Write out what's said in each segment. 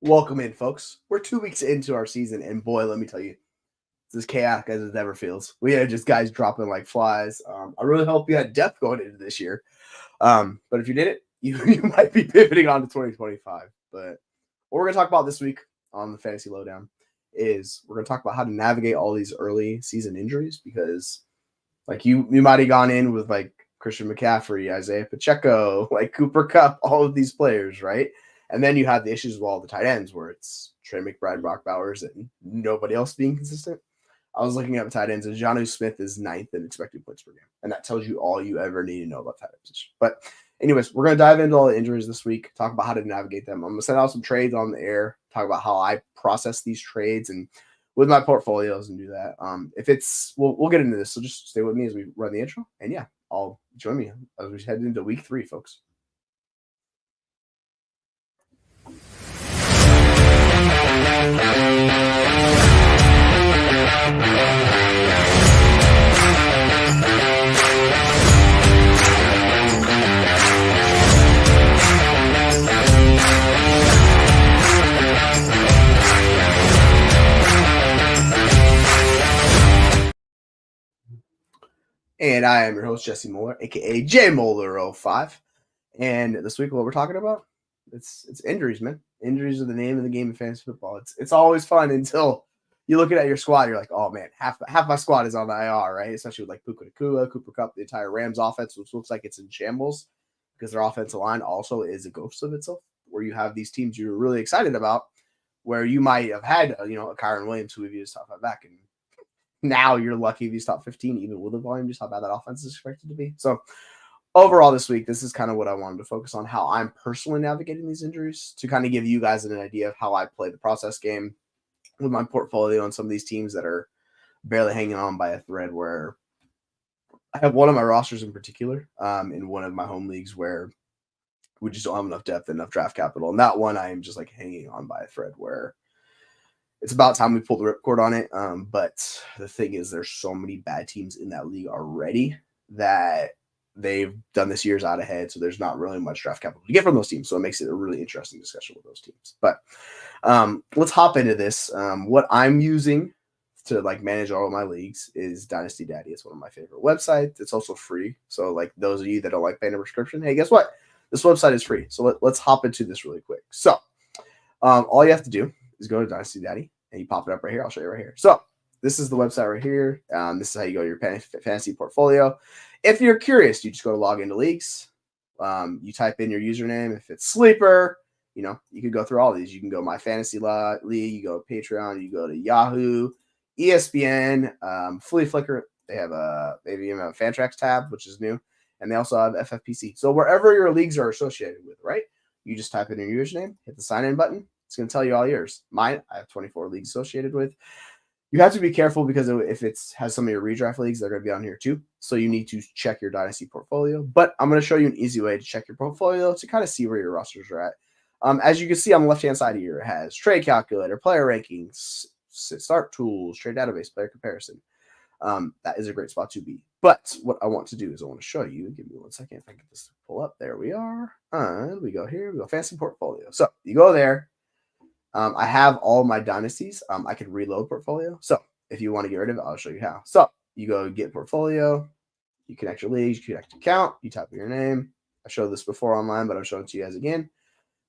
Welcome in, folks. We're 2 weeks into our season, and boy, let me tell you, it's as chaotic as it ever feels. We had just guys dropping like flies. I really hope you had depth going into this year. But if you didn't, you might be pivoting on to 2025. But what we're going to talk about this week on the Fantasy Lowdown is we're going to talk about how to navigate all these early season injuries because, like, you might have gone in with like Christian McCaffrey, Isaiah Pacheco, like Cooper Kupp, all of these players, right? And then you have the issues with all the tight ends where it's Trey McBride, Brock Bowers, and nobody else being consistent. I was looking at tight ends, and Jonnu Smith is ninth in expected points per game. And that tells you all you ever need to know about tight end position. But anyways, we're going to dive into all the injuries this week, talk about how to navigate them. I'm going to send out some trades on the air, talk about how I process these trades and with my portfolios and do that. If it's, we'll get into this. So just stay with me as we run the intro. And yeah, I'll join me as we head into week 3, folks. And I am your host, Jesse Moeller, aka J Moeller05. And this week, what we're talking about, it's injuries, man. Injuries are the name of the game of fantasy football. It's always fun until you look at your squad, you're like, oh man, half my squad is on the IR, right? Especially with like Puka Nacua, Cooper Kupp, the entire Rams offense, which looks like it's in shambles because their offensive line also is a ghost of itself. Where you have these teams you're really excited about, where you might have had a Kyron Williams who we've used top five back, and now you're lucky if he's top 15, even with the volume, just how bad that offense is expected to be. So overall this week, this is kind of what I wanted to focus on, how I'm personally navigating these injuries to kind of give you guys an idea of how I play the process game with my portfolio on some of these teams that are barely hanging on by a thread, where I have one of my rosters in particular in one of my home leagues where we just don't have enough depth, enough draft capital. And that one I am just like hanging on by a thread where it's about time we pull the ripcord on it. But the thing is, there's so many bad teams in that league already that they've done this year's out ahead. So there's not really much draft capital to get from those teams. So it makes it a really interesting discussion with those teams. But let's hop into this. What I'm using to like manage all of my leagues is Dynasty Daddy. It's one of my favorite websites. It's also free. So like those of you that don't like paying a subscription, hey, guess what? This website is free. So let's hop into this really quick. So all you have to do is go to Dynasty Daddy, and you pop it up right here. I'll show you right here. So this is the website right here. This is how you go to your fantasy portfolio. If you're curious, you just go to log into leagues. You type in your username. If it's Sleeper, you can go through all of these. You can go My Fantasy League. You go to Patreon. You go to Yahoo, ESPN, Flea Flicker. They have maybe even a Fantrax tab, which is new. And they also have FFPC. So wherever your leagues are associated with, right? You just type in your username, hit the sign in button. It's going to tell you all yours. Mine, I have 24 leagues associated with. You have to be careful because if it has some of your redraft leagues, they're going to be on here too. So you need to check your Dynasty portfolio. But I'm going to show you an easy way to check your portfolio to kind of see where your rosters are at. As you can see on the left-hand side here, it has trade calculator, player rankings, start tools, trade database, player comparison. That is a great spot to be. But what I want to do is I want to show you. Give me 1 second if I get this to pull up. There we are. And we go here. We go fantasy portfolio. So you go there. I have all my dynasties. I can reload portfolio. So if you want to get rid of it, I'll show you how. So you go get portfolio. You connect your leagues. You connect account. You type in your name. I showed this before online, but I'm showing it to you guys again.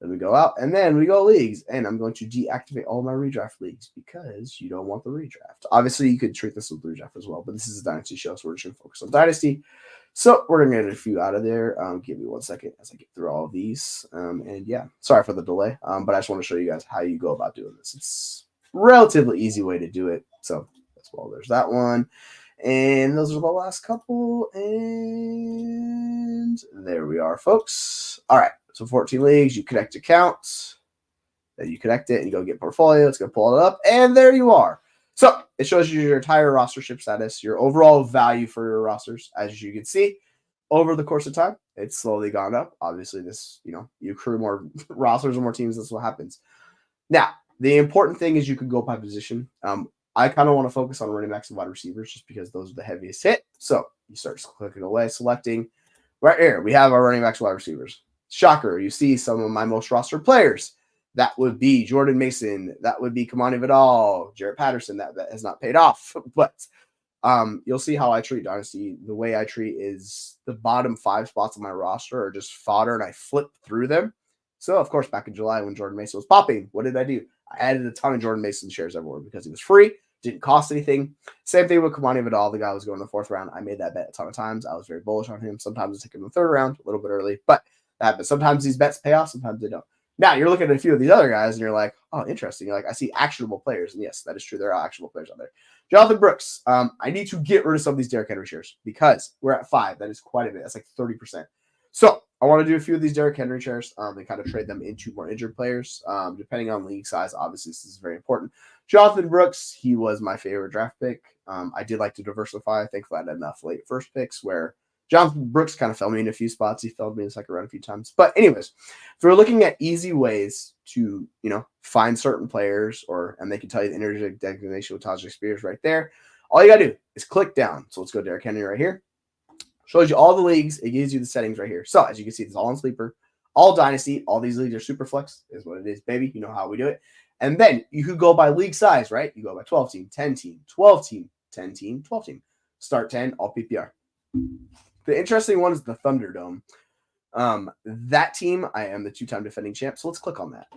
Then we go out, and then we go leagues, and I'm going to deactivate all my redraft leagues because you don't want the redraft. Obviously, you could treat this with redraft as well, but this is a Dynasty show, so we're just going to focus on Dynasty. So we're going to get a few out of there. Give me 1 second as I get through all of these. And yeah, sorry for the delay, but I just want to show you guys how you go about doing this. It's a relatively easy way to do it. So that's well, there's that one. And those are the last couple. And there we are, folks. All right. So 14 leagues, you connect accounts, then you connect it and you go get portfolio. It's going to pull it up, and there you are. So it shows you your entire rostership status, your overall value for your rosters. As you can see, over the course of time, it's slowly gone up. Obviously, this, you accrue more rosters and more teams. That's what happens. Now, the important thing is you can go by position. I kind of want to focus on running backs and wide receivers just because those are the heaviest hit. So you start clicking away, selecting. Right here, we have our running backs and wide receivers. Shocker, you see some of my most rostered players. That would be Jordan Mason. That would be Kamani Vidal, Jarrett Patterson. That has not paid off. But you'll see how I treat Dynasty. The way I treat is the bottom 5 spots on my roster are just fodder, and I flip through them. So, of course, back in July when Jordan Mason was popping, what did I do? I added a ton of Jordan Mason shares everywhere because he was free, didn't cost anything. Same thing with Kamani Vidal. The guy was going in the 4th round. I made that bet a ton of times. I was very bullish on him. Sometimes I take him in the 3rd round, a little bit early, but that happens. Sometimes these bets pay off, sometimes they don't. Now you're looking at a few of these other guys and you're like, oh, interesting. You're like, I see actionable players. And yes, that is true. There are actionable players out there. Jonathan Brooks. I need to get rid of some of these Derrick Henry shares because we're at 5. That is quite a bit. That's like 30%. So I want to do a few of these Derrick Henry shares and kind of trade them into more injured players. Depending on league size, obviously this is very important. Jonathan Brooks, he was my favorite draft pick. I did like to diversify. Thankfully, I had enough late first picks where Jonathan Brooks kind of fell me in a few spots. He fell me in the 2nd round a few times. But anyways, if we're looking at easy ways to, find certain players and they can tell you the energy designation with Tajay Spears right there, all you got to do is click down. So let's go Derrick Henry right here. Shows you all the leagues. It gives you the settings right here. So as you can see, it's all in Sleeper, all Dynasty. All these leagues are super flex is what it is, baby. You know how we do it. And then you could go by league size, right? You go by 12 team, 10 team, 12 team, 10 team, 12 team. Start 10, all PPR. The interesting one is the Thunderdome. That team, I am the 2-time defending champ. So let's click on that.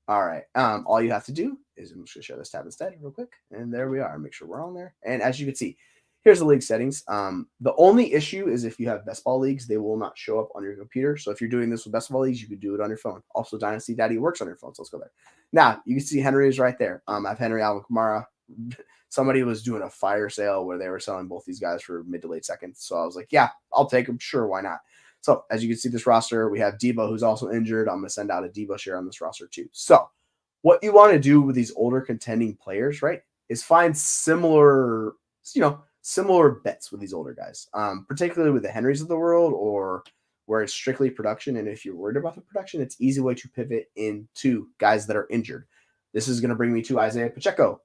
All right. All you have to do is I'm just going to share this tab instead real quick. And there we are. Make sure we're on there. And as you can see, here's the league settings. The only issue is if you have best ball leagues, they will not show up on your computer. So if you're doing this with best ball leagues, you could do it on your phone. Also, Dynasty Daddy works on your phone. So let's go there. Now, you can see Henry is right there. I have Henry, Alvin Kamara. Somebody was doing a fire sale where they were selling both these guys for mid to late seconds. So I was like, yeah, I'll take them. Sure, why not? So as you can see this roster, we have Debo, who's also injured. I'm going to send out a Debo share on this roster too. So what you want to do with these older contending players, right, is find similar bets with these older guys, particularly with the Henrys of the world or where it's strictly production. And if you're worried about the production, it's an easy way to pivot into guys that are injured. This is going to bring me to Isaiah Pacheco.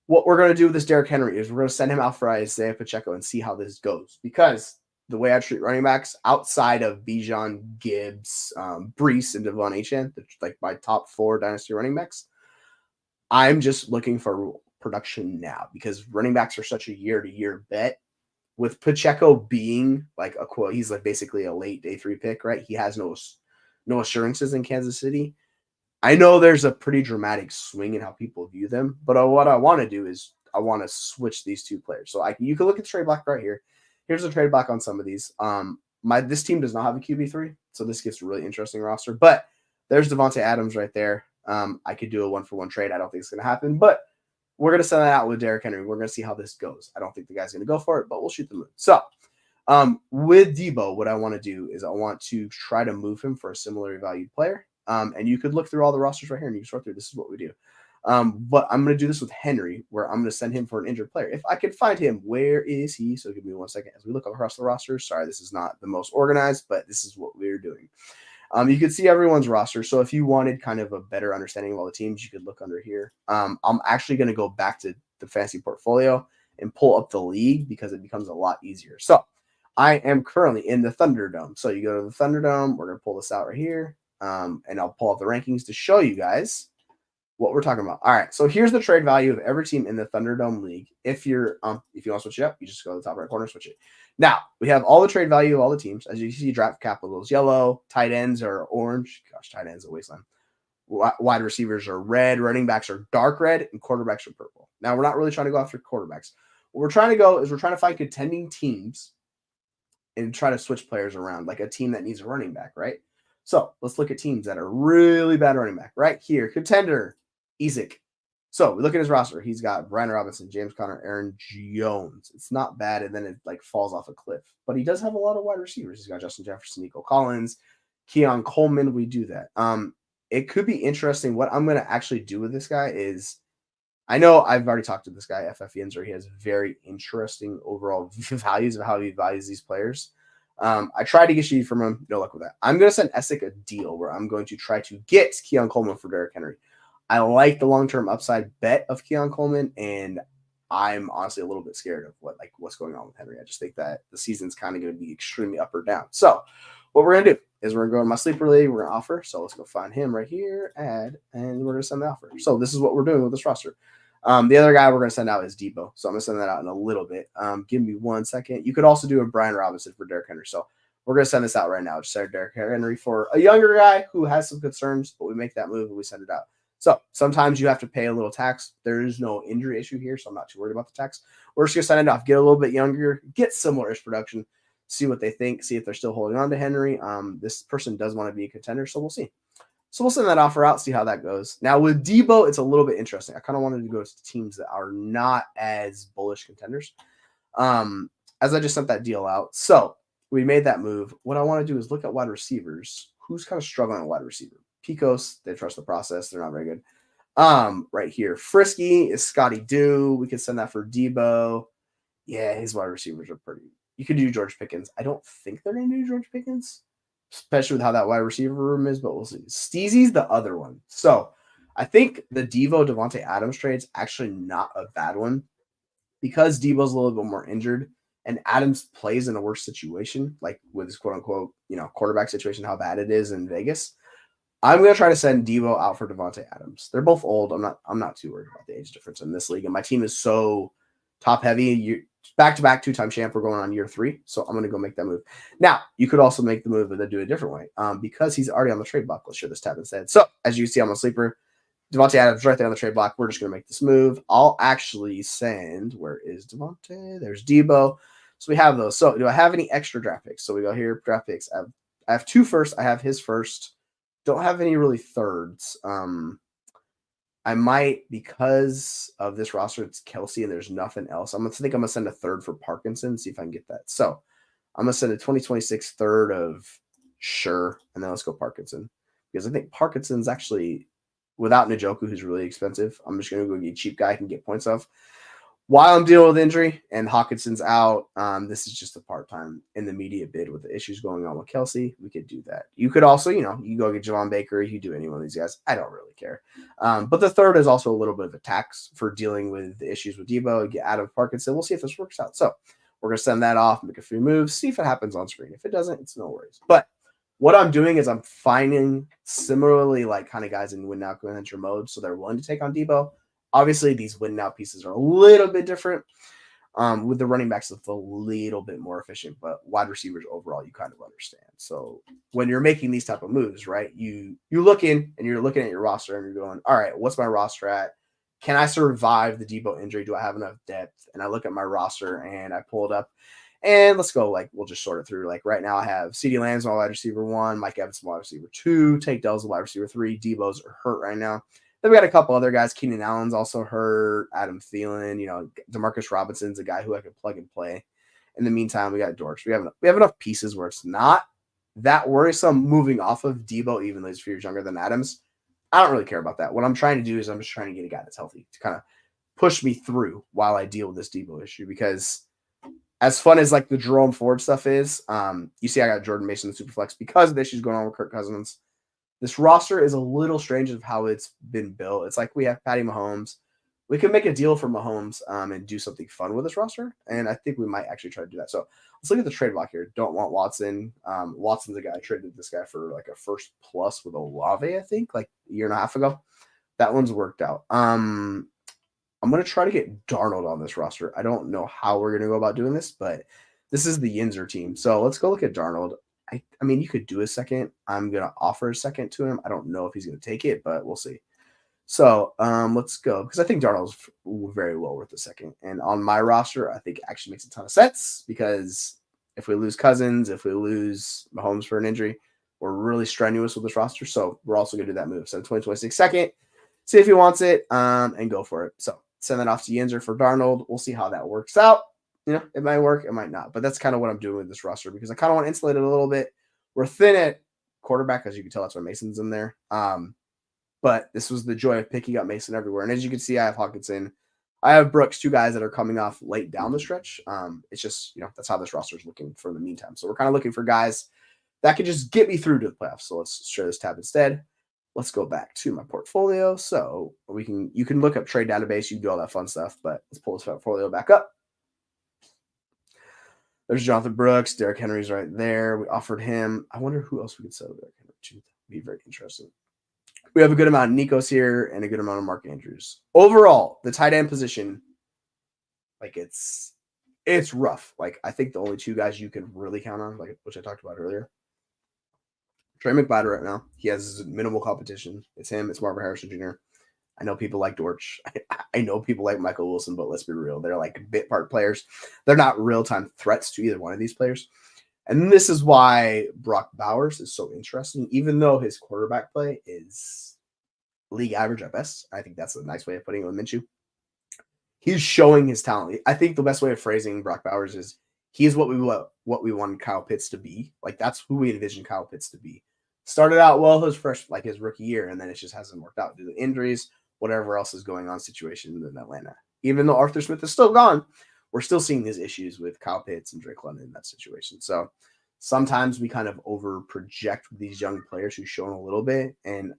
What we're going to do with this Derrick Henry is we're going to send him out for Isaiah Pacheco and see how this goes. Because the way I treat running backs outside of Bijan, Gibbs, Brees, and Devon Achane, like my top 4 dynasty running backs, I'm just looking for production now because running backs are such a year-to-year bet. With Pacheco being like he's like basically a late day 3 pick, right? He has no assurances in Kansas City. I know there's a pretty dramatic swing in how people view them, but what I want to do is I want to switch these 2 players. So you can look at the trade block right here. Here's the trade block on some of these. This team does not have a QB3, so this gets a really interesting roster. But there's Devontae Adams right there. I could do a 1-for-1 trade. I don't think it's going to happen, but we're going to send that out with Derrick Henry. We're going to see how this goes. I don't think the guy's going to go for it, but we'll shoot the moon. So with Debo, what I want to do is I want to try to move him for a similarly valued player. And you could look through all the rosters right here and you can sort through. This is what we do. But I'm going to do this with Henry, where I'm going to send him for an injured player. If I can find him, where is he? So give me 1 second as we look across the rosters. Sorry, this is not the most organized, but this is what we're doing. You can see everyone's roster. So if you wanted kind of a better understanding of all the teams, you could look under here. I'm actually going to go back to the Dynasty Portfolio and pull up the league because it becomes a lot easier. So I am currently in the Thunderdome. So you go to the Thunderdome. We're going to pull this out right here. And I'll pull up the rankings to show you guys what we're talking about. All right, so here's the trade value of every team in the Thunderdome League. If you want to switch it up, you just go to the top right corner, switch it. Now, we have all the trade value of all the teams. As you see, draft capital is yellow, tight ends are orange. Gosh, tight ends are a wasteland. Wide receivers are red, running backs are dark red, and quarterbacks are purple. Now, we're not really trying to go after quarterbacks. What we're trying to go is we're trying to find contending teams and try to switch players around, like a team that needs a running back, right? So let's look at teams that are really bad running back. Right here, contender, Ezek. So we look at his roster. He's got Brian Robinson, James Conner, Aaron Jones. It's not bad, and then it like falls off a cliff. But he does have a lot of wide receivers. He's got Justin Jefferson, Nico Collins, Keon Coleman. We do that. It could be interesting. What I'm going to actually do with this guy is, I know I've already talked to this guy, FF Yinzer. He has very interesting overall values of how he values these players. I tried to get you from him. No luck with that. I'm going to send Essek a deal where I'm going to try to get Keon Coleman for Derrick Henry. I like the long-term upside bet of Keon Coleman, and I'm honestly a little bit scared of what's going on with Henry. I just think that the season's kind of going to be extremely up or down. So what we're gonna do is we're gonna go to my sleeper league. We're gonna offer. So let's go find him right here, add, and we're gonna send the offer. So this is what we're doing with this roster. The other guy we're gonna send out is Debo. So I'm gonna send that out in a little bit. Give me 1 second. You could also do a Brian Robinson for Derrick Henry. So we're gonna send this out right now. Just send Derrick Henry for a younger guy who has some concerns, but we make that move and we send it out. So sometimes you have to pay a little tax. There is no injury issue here, so I'm not too worried about the tax. We're just gonna send it off, get a little bit younger, get similar-ish production, see what they think, see if they're still holding on to Henry. This person does want to be a contender, so we'll see. So we'll send that offer out, see how that goes. Now with Debo, it's a little bit interesting. I kind of wanted to go to teams that are not as bullish contenders. As I just sent that deal out. So we made that move. What I want to do is look at wide receivers. Who's kind of struggling at wide receiver? Picos, they trust the process. They're not very good. Right here, Frisky is Scotty Doo. We could send that for Debo. Yeah, his wide receivers are pretty. You could do George Pickens. I don't think they're going to do George Pickens, especially with how that wide receiver room is, but we'll see. Steezy's the other one. So I think the Devo Devontae Adams trade is actually not a bad one because Devo's a little bit more injured and Adams plays in a worse situation, like with his quote unquote, quarterback situation, how bad it is in Vegas. I'm going to try to send Devo out for Devontae Adams. They're both old. I'm not too worried about the age difference in this league. And my team is so top heavy. Back-to-back 2-time champ. We're going on year 3. So I'm going to go make that move. Now, you could also make the move and then do it a different way. Because he's already on the trade block. Let's share this tab instead. So as you see, I'm a sleeper. Devontae Adams right there on the trade block. We're just going to make this move. I'll actually send, where is Devontae? There's Debo. So we have those. So do I have any extra draft picks? So we go here, draft picks. I have 2 firsts. I have his first. Don't have any really thirds. I might, because of this roster, it's Cece and there's nothing else. I'm going to send a third for Parkinson, see if I can get that. So I'm going to send a 2026 third of Sure, and then let's go Parkinson. Because I think Parkinson's actually, without Njoku, who's really expensive, I'm just going to go get a cheap guy I can get points off. While I'm dealing with injury and Hawkinson's out, this is just a part-time in the immediate bid with the issues going on with Cece. We could do that. You could also, you go get Javon Baker. You do any one of these guys. I don't really care. But the third is also a little bit of a tax for dealing with the issues with Debo. Get out of Parkinson. We'll see if this works out. So we're going to send that off, make a few moves, see if it happens on screen. If it doesn't, it's no worries. But what I'm doing is I'm finding similarly like kind of guys in win now contender mode, so they're willing to take on Debo. Obviously, these win now pieces are a little bit different. With the running backs, it's a little bit more efficient, but wide receivers overall, you kind of understand. So when you're making these type of moves, right, you look in and you're looking at your roster and you're going, all right, what's my roster at? Can I survive the Debo injury? Do I have enough depth? And I look at my roster and I pull it up. And let's go, we'll just sort it through. Right now, I have CeeDee Lamb's my wide receiver 1, Mike Evans my wide receiver 2, Tank Dell's wide receiver 3, Debo's are hurt right now. Then we got a couple other guys. Keenan Allen's also hurt. Adam Thielen, Demarcus Robinson's a guy who I could plug and play. In the meantime, we got Dorks. We have enough pieces where it's not that worrisome moving off of Debo, even though he's 4 years younger than Adams. I don't really care about that. What I'm trying to do is I'm just trying to get a guy that's healthy to kind of push me through while I deal with this Debo issue. Because as fun as the Jerome Ford stuff is, you see I got Jordan Mason in Superflex because of the issues going on with Kirk Cousins. This roster is a little strange of how it's been built. It's like we have Patty Mahomes. We can make a deal for Mahomes and do something fun with this roster, and I think we might actually try to do that. So let's look at the trade block here. Don't want Watson. Watson's a guy I traded this guy for a first plus with Olave, I think, a year and a half ago. That one's worked out. I'm going to try to get Darnold on this roster. I don't know how we're going to go about doing this, but this is the Yinzer team. So let's go look at Darnold. I mean, you could do a second. I'm going to offer a second to him. I don't know if he's going to take it, but we'll see. So let's go, because I think Darnold's very well worth a second. And on my roster, I think it actually makes a ton of sense, because if we lose Cousins, if we lose Mahomes for an injury, we're really strenuous with this roster. So we're also going to do that move. So 2026 second, see if he wants it, and go for it. So send that off to Yinzer for Darnold. We'll see how that works out. It might work, it might not. But that's kind of what I'm doing with this roster, because I kind of want to insulate it a little bit. We're thin at quarterback, as you can tell. That's why Mason's in there. But this was the joy of picking up Mason everywhere. And as you can see, I have Hawkinson. I have Brooks, 2 guys that are coming off late down the stretch. It's just, that's how this roster is looking for the meantime. So we're kind of looking for guys that can just get me through to the playoffs. So let's share this tab instead. Let's go back to my portfolio. So you can look up trade database. You can do all that fun stuff, but let's pull this portfolio back up. There's Jonathan Brooks. Derrick Henry's right there. We offered him. I wonder who else we could sell Derrick Henry to. That'd be very interesting. We have a good amount of Nikos here and a good amount of Mark Andrews. Overall, the tight end position, like it's rough. Like I think the only two guys you can really count on, like which I talked about earlier, Trey McBride right now. He has minimal competition. It's him. It's Marvin Harrison Jr. I know people like Dortch. I know people like Michael Wilson, but let's be real. They're like bit part players. They're not real-time threats to either one of these players. And this is why Brock Bowers is so interesting, even though his quarterback play is league average at best. I think that's a nice way of putting it with Minshew. He's showing his talent. I think the best way of phrasing Brock Bowers is he's what we wanted Kyle Pitts to be. Like that's who we envisioned Kyle Pitts to be. Started out well his rookie year, and then it just hasn't worked out due to injuries, whatever else is going on situation in Atlanta. Even though Arthur Smith is still gone, we're still seeing these issues with Kyle Pitts and Drake London in that situation. So sometimes we kind of over project with these young players who've shown a little bit. And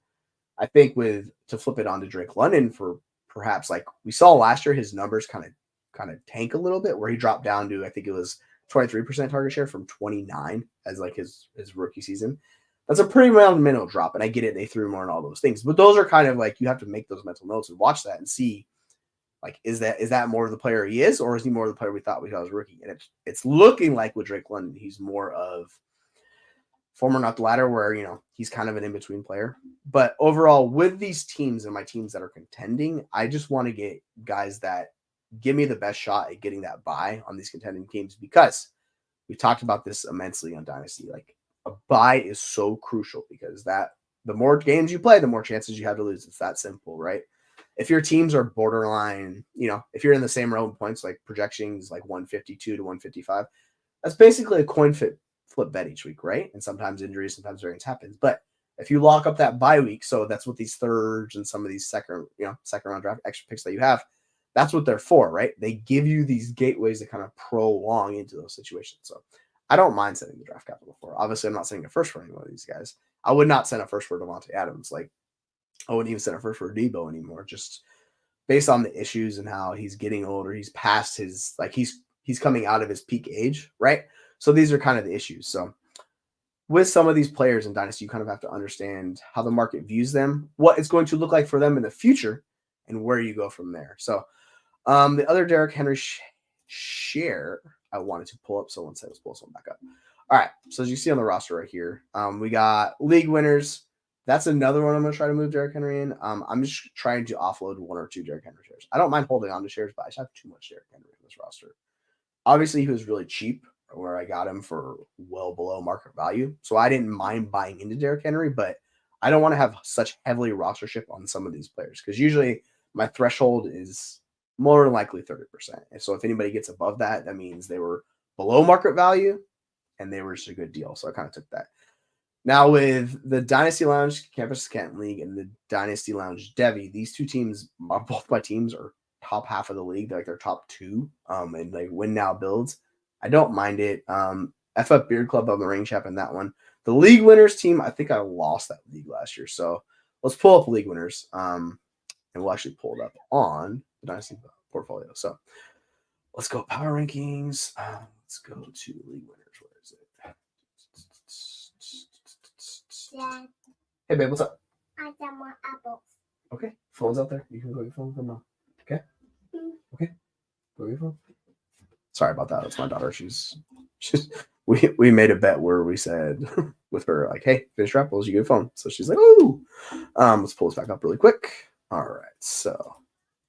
I think to flip it on to Drake London for perhaps like we saw last year, his numbers kind of tank a little bit where he dropped down to, I think it was 23% target share from 29 as like his rookie season. That's a pretty mental drop. And I get it. They threw more and all those things, but those are kind of like, you have to make those mental notes and watch that and see like, is that more of the player he is, or is he more of the player we thought was rookie? And it's looking like with Drake London, he's more of former not the latter, where, he's kind of an in-between player. But overall, with these teams and my teams that are contending, I just want to get guys that give me the best shot at getting that bye on these contending teams, because we talked about this immensely on Dynasty. Like a bye is so crucial because the more games you play, the more chances you have to lose. It's that simple, right? If your teams are borderline, if you're in the same realm of points, like projections like 152 to 155, that's basically a coin flip bet each week, right? And sometimes injuries, sometimes variance happens. But if you lock up that bye week, so that's what these thirds and some of these second round draft extra picks that you have, that's what they're for, right? They give you these gateways to kind of prolong into those situations. So I don't mind sending the draft capital for. Obviously, I'm not sending a first for any one of these guys. I would not send a first for Devontae Adams. Like I wouldn't even send a first for Debo anymore, just based on the issues and how he's getting older. He's past his, like he's coming out of his peak age, right? So these are kind of the issues. So with some of these players in Dynasty, you kind of have to understand how the market views them, what it's going to look like for them in the future, and where you go from there. So the other Derrick Henry share I wanted to pull up. So let's pull this one back up. All right. So as you see on the roster right here, we got league winners. That's another one I'm going to try to move Derrick Henry in. I'm just trying to offload one or two Derrick Henry shares. I don't mind holding on to shares, but I just have too much Derrick Henry in this roster. Obviously, he was really cheap where I got him for well below market value. So I didn't mind buying into Derrick Henry, but I don't want to have such heavily rostership on some of these players because usually my threshold is more than likely 30%. And so if anybody gets above that, that means they were below market value and they were just a good deal. So I kind of took that. Now with the Dynasty Lounge Campus Canton League and the Dynasty Lounge Devi, these two teams, both my teams are top half of the league. They're like their top two and like win now builds. I don't mind it. FF Beard Club on the ring chap in that one. The league winners team, I think I lost that league last year. So let's pull up league winners. And we'll actually pull it up on the Dynasty Portfolio. So let's go power rankings. Let's go to league winners. Where is it? Dad, Hey, babe, what's up? I got more apples. Okay, phone's out there. You can go get your phone from now. Okay? Okay. Go get your phone. Sorry about that. That's my daughter. We made a bet where we said with her, like, hey, finish your apples, you get a phone. So she's like, ooh. Let's pull this back up really quick. All right. So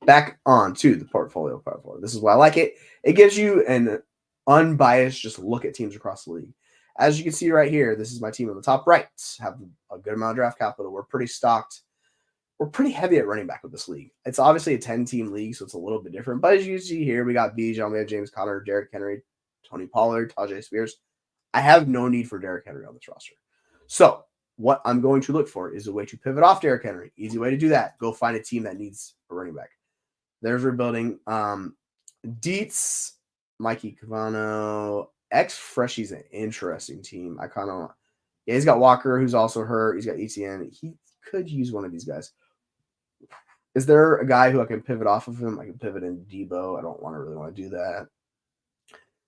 back on to the portfolio. This is why I like it. It gives you an unbiased just look at teams across the league. As you can see right here, this is my team on the top right. Have a good amount of draft capital. We're pretty stocked. We're pretty heavy at running back with this league. It's obviously a 10-team league, so it's a little bit different. But as you see here, we got Bijan, we have James Conner, Derrick Henry, Tony Pollard, Tajay Spears. I have no need for Derrick Henry on this roster. So what I'm going to look for is a way to pivot off Derrick Henry. Easy way to do that. Go find a team that needs a running back. There's rebuilding. Dietz, Mikey Cavano, Freshie's an interesting team. He's got Walker, who's also hurt. He's got ETN. He could use one of these guys. Is there a guy who I can pivot off of him? I can pivot into Debo. I don't really want to do that.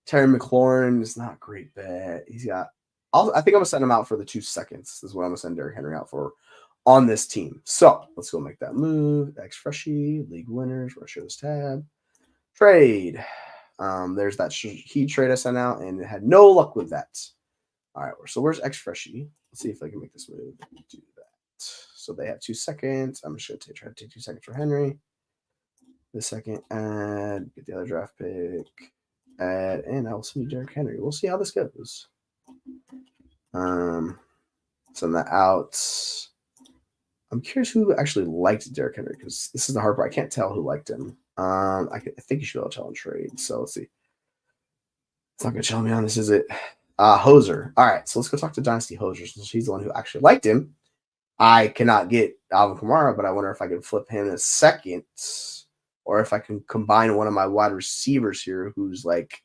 Terry McLaurin is not a great bet. He's got. I think I'm gonna send him out for the 2 seconds. This is what I'm gonna send Derrick Henry out for on this team. So let's go make that move. X Freshie, league winners. We're gonna show this tab. Trade. There's that he trade I sent out and had no luck with that. All right, so where's X Freshie? Let's see if I can make this move. Do that. So they have 2 seconds. I'm just gonna try to take 2 seconds for Henry. The second, add, get the other draft pick, add, and I will send you Derrick Henry. We'll see how this goes. Send that out. I'm curious who actually liked Derrick Henry because this is the hard part. I can't tell who liked him. I think you should be able to tell in trade. So let's see. It's not gonna tell me on this, is it? Hoser. All right, so let's go talk to Dynasty Hoser since she's the one who actually liked him. I cannot get Alvin Kamara, but I wonder if I can flip him in a second, or if I can combine one of my wide receivers here who's like,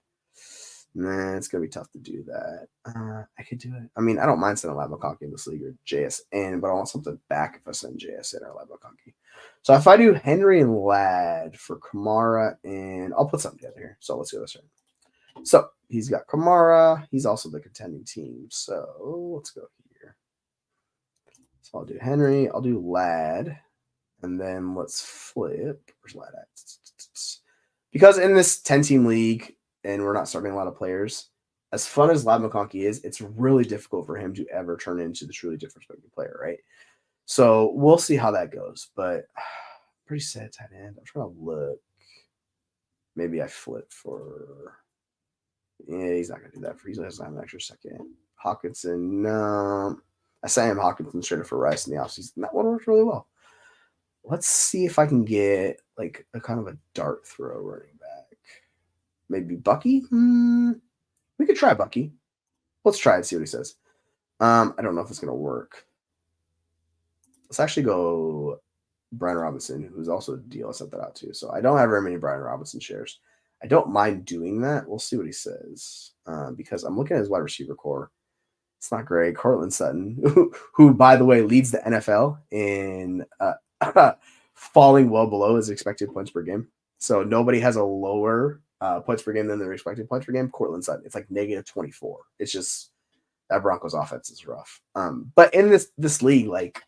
nah, it's gonna be tough to do that. I could do it. I mean, I don't mind sending Lab McConkey in this league or JSN, but I want something back if I send JSN or Lab McConkey. So if I do Henry and Lad for Kamara, and I'll put something together here. So let's go this way. So he's got Kamara. He's also the contending team. So let's go here. So I'll do Henry. I'll do Lad. And then let's flip. Where's Lad at? Because in this 10-team league, and we're not starting a lot of players, as fun as Lad McConkey is, it's really difficult for him to ever turn into the truly difference-making player, right? So we'll see how that goes. But pretty sad tight end. I'm trying to look. Maybe I flip for... Yeah, he's not going to do that. He doesn't have an extra second. Hawkinson, no. I say him Hawkinson straight up for Rice in the offseason. That one worked really well. Let's see if I can get like a kind of a dart throw running back. Maybe Bucky? We could try Bucky. Let's try it, see what he says. I don't know if it's going to work. Let's actually go Brian Robinson, who's also a deal. I sent that out too. So I don't have very many Brian Robinson shares. I don't mind doing that. We'll see what he says because I'm looking at his wide receiver core. It's not great. Cortland Sutton, who by the way, leads the NFL in falling well below his expected points per game. So nobody has a lower points per game than their expected points per game. Cortland Sutton, it's like -24. It's just that Broncos offense is rough. But in this league, like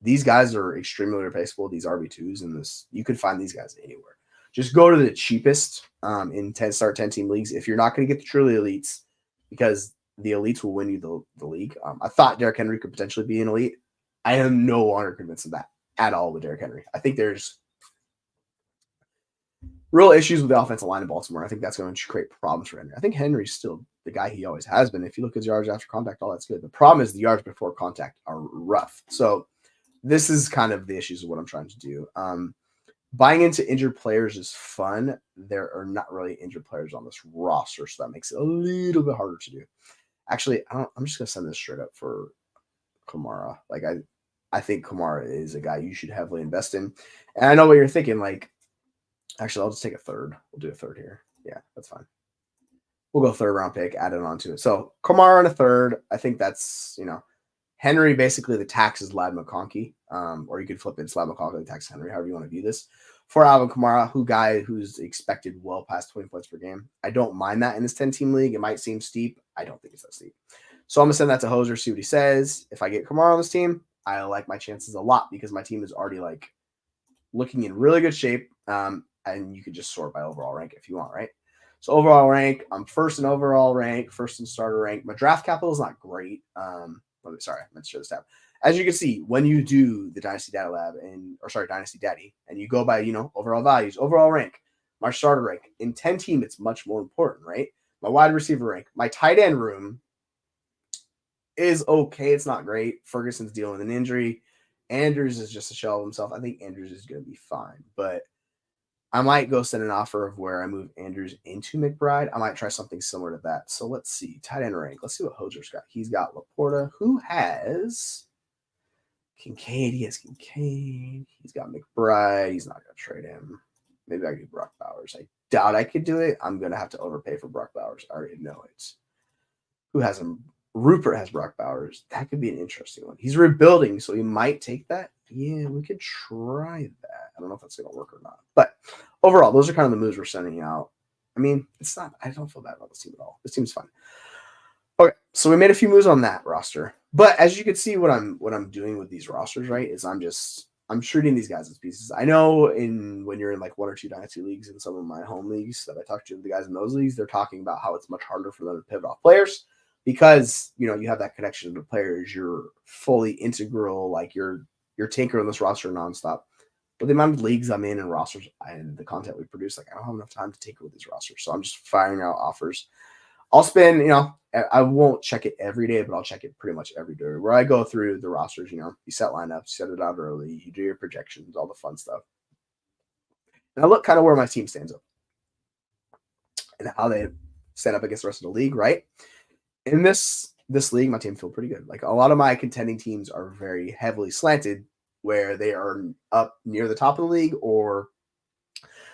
these guys are extremely replaceable. These RB2s in this, you could find these guys anywhere. Just go to the cheapest in 10-team leagues if you're not going to get the truly elites, because the elites will win you the league. I thought Derrick Henry could potentially be an elite. I am no longer convinced of that at all with Derrick Henry. I think there's real issues with the offensive line in Baltimore. I think that's going to create problems for Henry. I think Henry's still the guy he always has been. If you look at his yards after contact, all that's good. The problem is the yards before contact are rough. So this is kind of the issues of what I'm trying to do. Buying into injured players is fun. There are not really injured players on this roster, so that makes it a little bit harder to do. Actually, I'm just going to send this straight up for Kamara. Like, I think Kamara is a guy you should heavily invest in. And I know what you're thinking. Like, actually, I'll just take a third. We'll do a third here. Yeah, that's fine. We'll go third round pick, add it onto it. So Kamara and a third. I think that's, Henry, basically the tax is Lad McConkey, or you could flip it. It's Lad McConkey, the tax Henry, however you want to view this. For Alvin Kamara, who's expected well past 20 points per game. I don't mind that in this 10-team league. It might seem steep. I don't think it's that steep. So I'm going to send that to Hoser, see what he says. If I get Kamara on this team, I like my chances a lot because my team is already like looking in really good shape. And you could just sort by overall rank if you want, right? So overall rank, I'm first in overall rank, first in starter rank. My draft capital is not great. Sorry, I meant to show this tab. As you can see, when you do the Dynasty Data Lab Dynasty Daddy, and you go by, overall values, overall rank, my starter rank, in 10-team, it's much more important, right? My wide receiver rank, my tight end room is okay. It's not great. Ferguson's dealing with an injury. Andrews is just a shell of himself. I think Andrews is going to be fine, but I might go send an offer of where I move Andrews into McBride. I might try something similar to that. So let's see. Tight end rank. Let's see what Hoser's got. He's got Laporta, who has Kincaid. He has Kincaid. He's got McBride. He's not going to trade him. Maybe I could do Brock Bowers. I doubt I could do it. I'm going to have to overpay for Brock Bowers. I already know it. Who has him? Rupert has Brock Bowers. That could be an interesting one. He's rebuilding, so he might take that. Yeah, we could try that. I don't know if that's going to work or not. But overall, those are kind of the moves we're sending out. I mean, it's not. I don't feel bad about this team at all. This team's fun. Okay, so we made a few moves on that roster, but as you can see, what I'm doing with these rosters, right, is I'm treating these guys as pieces. I know when you're in like 1 or 2 dynasty leagues in some of my home leagues that I talk to the guys in those leagues, they're talking about how it's much harder for them to pivot off players because you have that connection to the players. You're fully integral, like you're tinkering this roster nonstop. But the amount of leagues I'm in and rosters and the content we produce, like I don't have enough time to tinker with these rosters, so I'm just firing out offers. I'll spend, I won't check it every day, but I'll check it pretty much every day where I go through the rosters. You set lineups, set it out early, you do your projections, all the fun stuff. And I look kind of where my team stands up and how they stand up against the rest of the league, right? In this league, my team feel pretty good. Like a lot of my contending teams are very heavily slanted where they are up near the top of the league or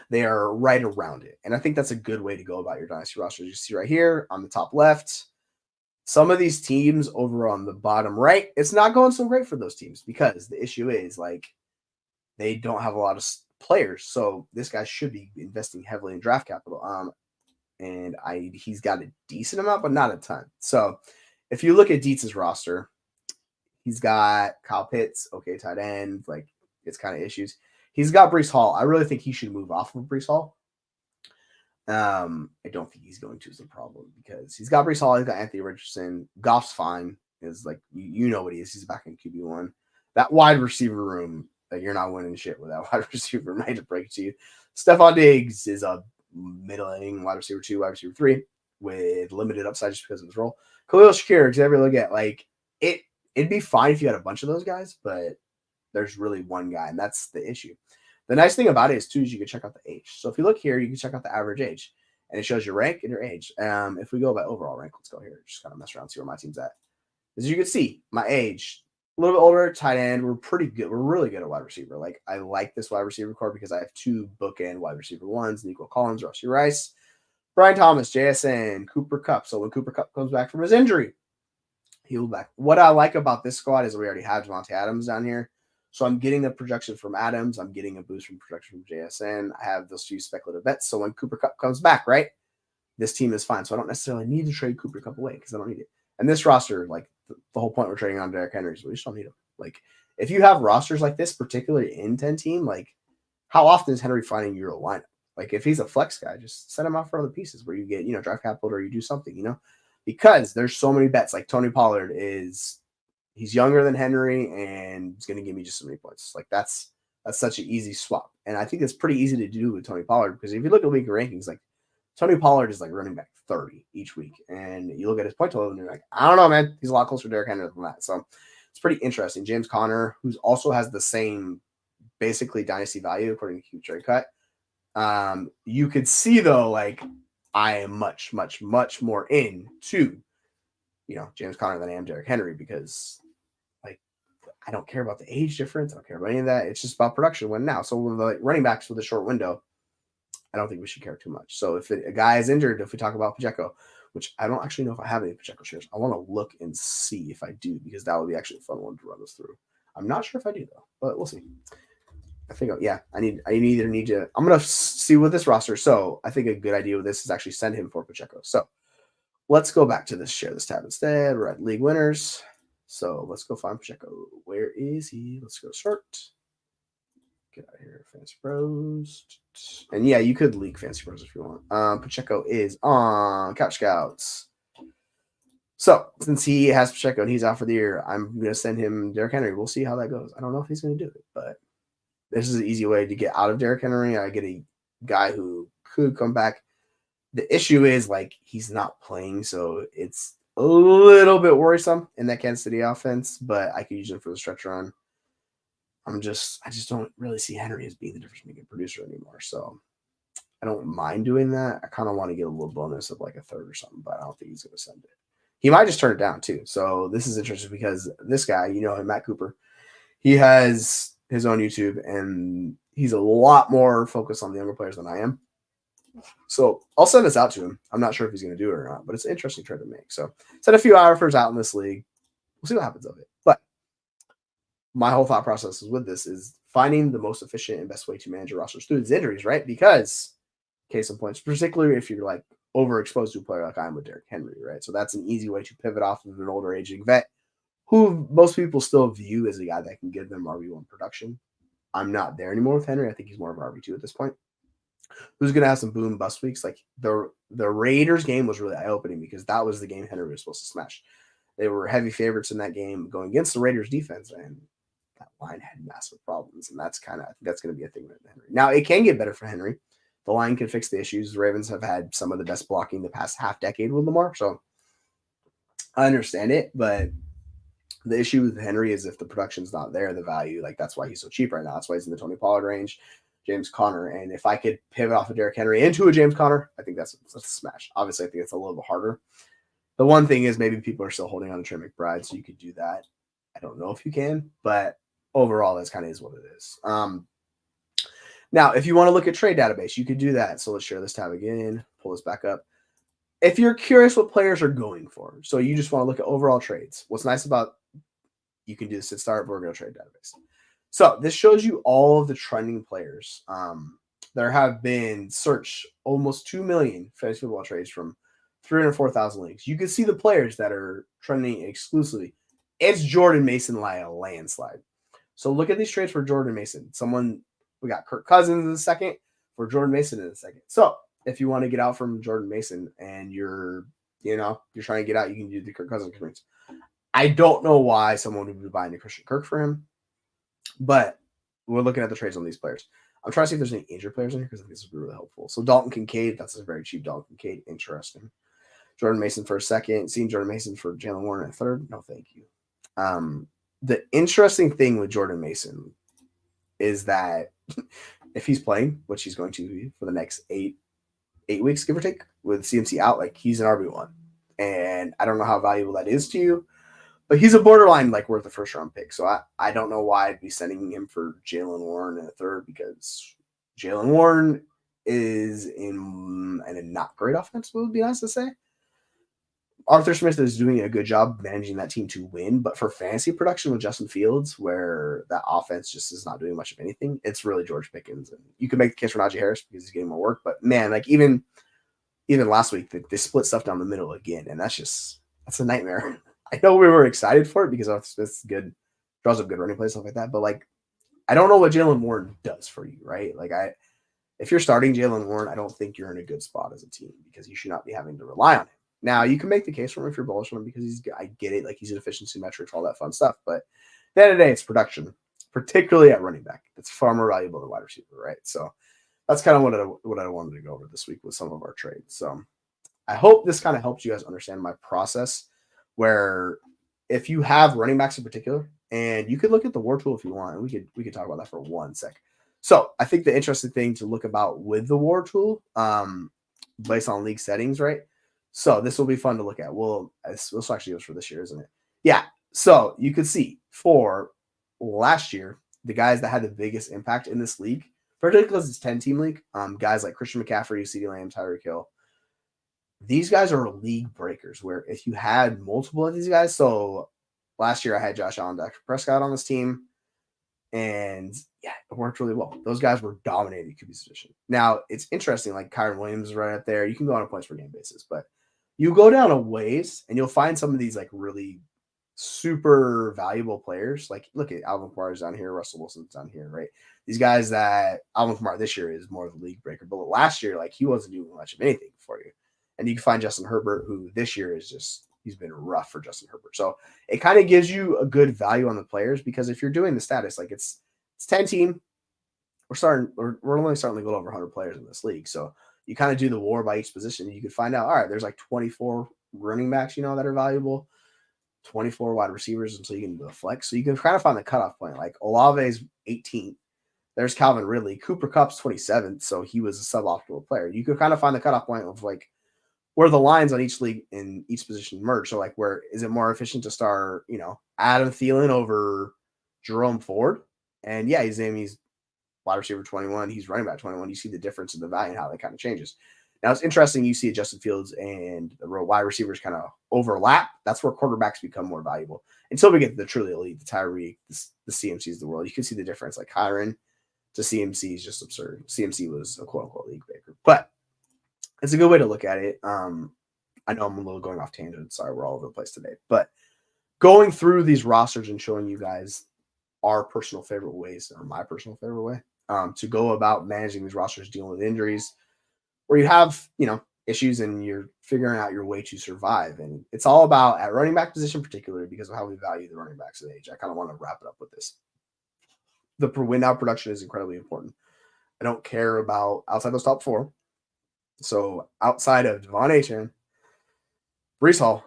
they are right around it. And I think that's a good way to go about your dynasty rosters. You see right here on the top left, some of these teams over on the bottom right, it's not going so great for those teams because the issue is like they don't have a lot of players. So this guy should be investing heavily in draft capital. And he's got a decent amount, but not a ton. So if you look at Dietz's roster, he's got Kyle Pitts, okay, tight end, like it's kind of issues. He's got Breece Hall. I really think he should move off of Breece Hall. I don't think he's going to is the problem because he's got Breece Hall, he's got Anthony Richardson. Goff's fine. Is like you know what he is. He's back in QB1. That wide receiver room, like you're not winning shit with that wide receiver room. I hate to break it to you. Stephon Diggs is a middling wide receiver 2, wide receiver 3 with limited upside just because of his role. Khalil Shakir, Xavier Legette, like it'd be fine if you had a bunch of those guys, but there's really one guy, and that's the issue. The nice thing about it is, too, is you can check out the age. So if you look here, you can check out the average age, and it shows your rank and your age. If we go by overall rank, let's go here. Just kind of mess around, see where my team's at. As you can see, my age, a little bit older, tight end. We're pretty good. We're really good at wide receiver. Like, I like this wide receiver core because I have 2 bookend wide receiver 1s, Nico Collins, Rashee Rice, Brian Thomas, JSN, Cooper Kupp. So when Cooper Kupp comes back from his injury, he'll be back. What I like about this squad is we already have Devontae Adams down here. So I'm getting a projection from Adams. I'm getting a boost from projection from JSN. I have those few speculative bets. So when Cooper Kupp comes back, right, this team is fine. So I don't necessarily need to trade Cooper Kupp away because I don't need it. And this roster, like the whole point we're trading on Derrick Henry is we just don't need him. Like if you have rosters like this, particularly in 10 team, like how often is Henry finding your lineup? Like if he's a flex guy, just set him out for other pieces where you get, draft capital or you do something, because there's so many bets. Like Tony Pollard he's younger than Henry and he's going to give me just so many points. Like that's such an easy swap. And I think it's pretty easy to do with Tony Pollard because if you look at week rankings, like Tony Pollard is like running back 30 each week. And you look at his point total and you're like, I don't know, man. He's a lot closer to Derrick Henry than that. So it's pretty interesting. James Conner, who also has the same basically dynasty value according to Q Trade Cut. You could see though, like I am much, much, much more into James Conner than I am Derrick Henry because like I don't care about the age difference. I don't care about any of that. It's just about production win now. So with the running backs with a short window, I don't think we should care too much. So if a guy is injured, if we talk about Pacheco, which I don't actually know if I have any Pacheco shares, I want to look and see if I do because that would be actually a fun one to run us through. I'm not sure if I do though, but we'll see. I think I'm gonna see with this roster. So I think a good idea with this is actually send him for Pacheco. So let's go back to this, share this tab instead. We're at league winners. So let's go find Pacheco. Where is he? Let's go start. Get out of here, Fancy Pros. And yeah, you could league Fancy Pros if you want. Pacheco is on Couch Scouts. So since he has Pacheco and he's out for the year, I'm going to send him Derrick Henry. We'll see how that goes. I don't know if he's going to do it, but this is an easy way to get out of Derrick Henry. I get a guy who could come back. The issue is like he's not playing, so it's a little bit worrisome in that Kansas City offense, but I could use him for the stretch run. I just don't really see Henry as being the difference making producer anymore. So I don't mind doing that. I kind of want to get a little bonus of like a third or something, but I don't think he's going to send it. He might just turn it down too. So this is interesting because this guy, him, Matt Cooper, he has his own YouTube and he's a lot more focused on the younger players than I am. So I'll send this out to him. I'm not sure if he's going to do it or not, but it's an interesting trade to make. So send a few offers out in this league. We'll see what happens of it. But my whole thought process is with this is finding the most efficient and best way to manage your rosters through these injuries, right? Because case in point, particularly if you're like overexposed to a player like I am with Derrick Henry, right? So that's an easy way to pivot off of an older aging vet who most people still view as a guy that can give them RB1 production. I'm not there anymore with Henry. I think he's more of an RB2 at this point. Who's going to have some boom bust weeks? Like the Raiders game was really eye opening because that was the game Henry was supposed to smash. They were heavy favorites in that game going against the Raiders defense, and that line had massive problems. And that's I think that's going to be a thing with Henry. Now it can get better for Henry. The line can fix the issues. The Ravens have had some of the best blocking the past half decade with Lamar, so I understand it. But the issue with Henry is if the production's not there, the value, like that's why he's so cheap right now. That's why he's in the Tony Pollard range, James Conner. And if I could pivot off of Derrick Henry into a James Conner, I think that's a smash. Obviously, I think it's a little bit harder. The one thing is maybe people are still holding on to Trey McBride, so you could do that. I don't know if you can, but overall, that's kind of is what it is. Now, if you want to look at trade database, you could do that. So let's share this tab again, pull this back up. If you're curious what players are going for, so you just want to look at overall trades, what's nice about you can do this at start, but we're going to trade database. So this shows you all of the trending players. There have been search almost 2 million fantasy football trades from 304,000 leagues. You can see the players that are trending exclusively. It's Jordan Mason like a landslide. So look at these trades for Jordan Mason. We got Kirk Cousins in the second, for Jordan Mason in the second. So if you want to get out from Jordan Mason and you're trying to get out, you can do the Kirk Cousins experience. I don't know why someone would be buying a Christian Kirk for him, but we're looking at the trades on these players. I'm trying to see if there's any injured players in here because I think this would be really helpful. So Dalton Kincaid, that's a very cheap Dalton Kincaid. Interesting. Jordan Mason for a second. Seeing Jordan Mason for Jalen Warren a third. No, thank you. The interesting thing with Jordan Mason is that if he's playing, which he's going to be for the next eight weeks, give or take, with CMC out, like he's an RB1. And I don't know how valuable that is to you, but he's a borderline like worth a first round pick. So I don't know why I'd be sending him for Jalen Warren in a third, because Jalen Warren is in a not great offense, would be nice to say. Arthur Smith is doing a good job managing that team to win, but for fantasy production with Justin Fields, where that offense just is not doing much of anything, it's really George Pickens. And you can make the case for Najee Harris because he's getting more work, but man, like even last week, they split stuff down the middle again, and that's a nightmare. I know we were excited for it because Arthur Smith's good, draws up good running plays, stuff like that, but like I don't know what Jalen Warren does for you, right? Like if you're starting Jalen Warren, I don't think you're in a good spot as a team because you should not be having to rely on him. Now, you can make the case for him if you're bullish on him because I get it, like he's an efficiency metrics, all that fun stuff. But at the end of the day, it's production, particularly at running back. That's far more valuable than wide receiver, right? So that's kind of what I wanted to go over this week with some of our trades. So I hope this kind of helps you guys understand my process, where if you have running backs in particular, and you could look at the war tool if you want, and we could talk about that for 1 sec. So I think the interesting thing to look about with the war tool, based on league settings, right? So this will be fun to look at. Well, this actually goes for this year, isn't it? Yeah. So you could see for last year, the guys that had the biggest impact in this league, particularly because it's 10-team league, guys like Christian McCaffrey, CeeDee Lamb, Tyreek Hill, these guys are league breakers, where if you had multiple of these guys, so last year I had Josh Allen, Dak Prescott on this team, and yeah, it worked really well. Those guys were dominating QB position. Now, it's interesting, like Kyron Williams is right up there. You can go on a points per game basis, but you go down a ways and you'll find some of these like really super valuable players. Like look at Alvin Kamara's down here, Russell Wilson's down here, right? These guys that Alvin Kamara this year is more of a league breaker, but last year, like he wasn't doing much of anything for you. And you can find Justin Herbert, who this year is just, he's been rough for Justin Herbert. So it kind of gives you a good value on the players, because if you're doing the status, like it's 10 team, we're only starting to go over 100 players in this league. So you kind of do the war by each position, and you can find out, all right, there's like 24 running backs, that are valuable, 24 wide receivers until you get into the flex. So you can kind of find the cutoff point. Like Olave's 18th. There's Calvin Ridley. Cooper Kupp's 27th. So he was a suboptimal player. You can kind of find the cutoff point of like where the lines on each league in each position merge. So like, where is it more efficient to start, Adam Thielen over Jerome Ford? And yeah, he's wide receiver 21. He's running back 21. You see the difference in the value and how that kind of changes. Now it's interesting. You see Justin Fields and the wide receivers kind of overlap. That's where quarterbacks become more valuable until we get to the truly elite, the Tyreek, the CMCs of the world. You can see the difference. Like Kyron to CMC is just absurd. CMC was a quote unquote league breaker, but it's a good way to look at it. I know I'm a little going off tangent. Sorry, we're all over the place today. But going through these rosters and showing you guys our personal favorite ways, or my personal favorite way, to go about managing these rosters, dealing with injuries, where you have, issues and you're figuring out your way to survive. And it's all about at running back position, particularly because of how we value the running backs of the age. I kind of want to wrap it up with this. The win now production is incredibly important. I don't care about outside those top 4. So outside of Devon Achane, Breece Hall,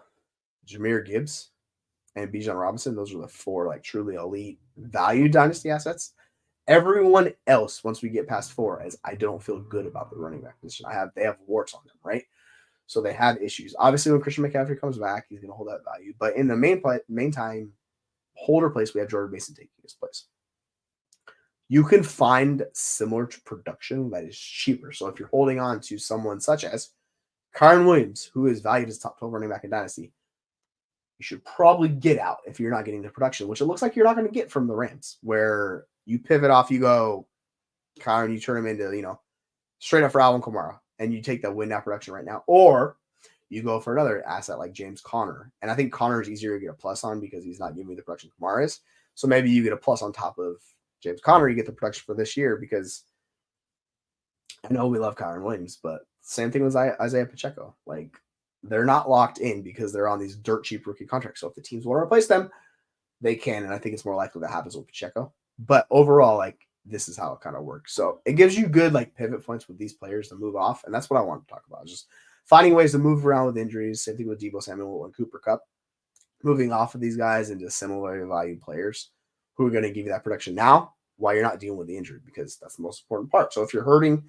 Jahmyr Gibbs, and Bijan Robinson, those are the 4 like truly elite value dynasty assets. Everyone else, once we get past 4, as I don't feel good about the running back position. They have warts on them, right? So they have issues. Obviously, when Christian McCaffrey comes back, he's going to hold that value. But in the main holder place, we have Jordan Mason taking his place. You can find similar to production that is cheaper. So if you're holding on to someone such as Kyren Williams, who is valued as top 12 running back in Dynasty, you should probably get out if you're not getting the production, which it looks like you're not going to get from the Rams, where you pivot off, you go, Kyren, you turn him into, straight up for Alvin Kamara, and you take that win now production right now. Or you go for another asset like James Conner. And I think Conner is easier to get a plus on because he's not giving you the production Kamara is. So maybe you get a plus on top of James Conner, you get the production for this year, because I know we love Kyren Williams, but same thing with Isaiah Pacheco. Like, they're not locked in because they're on these dirt cheap rookie contracts. So if the teams want to replace them, they can. And I think it's more likely that happens with Pacheco. But overall, like, this is how it kind of works. So it gives you good like pivot points with these players to move off. And that's what I want to talk about. Just finding ways to move around with injuries. Same thing with Deebo Samuel and Cooper Kupp. Moving off of these guys into similar value players who are going to give you that production now while you're not dealing with the injury, because that's the most important part. So if you're hurting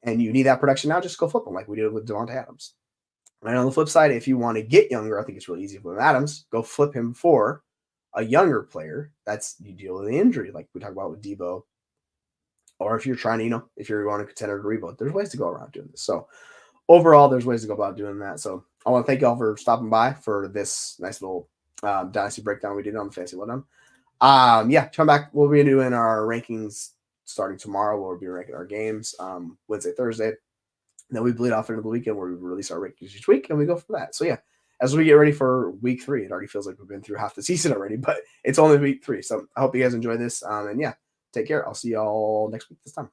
and you need that production now, just go flip them like we did with Devontae Adams. And on the flip side, if you want to get younger, I think it's really easy with Adams. Go flip him for a younger player. That's you deal with the injury, like we talked about with Deebo. Or if you're trying to, if you're going to contender to rebuild, there's ways to go around doing this. So overall, there's ways to go about doing that. So I want to thank y'all for stopping by for this nice little dynasty breakdown we did on the Fantasy Lowdown. Come back. We'll be doing our rankings starting tomorrow. We'll be ranking our games Wednesday, Thursday. Then we bleed off into the weekend where we release our rankings each week, and we go from that. So yeah, as we get ready for week 3, it already feels like we've been through half the season already, but it's only week 3. So I hope you guys enjoy this. And yeah, take care. I'll see y'all next week this time.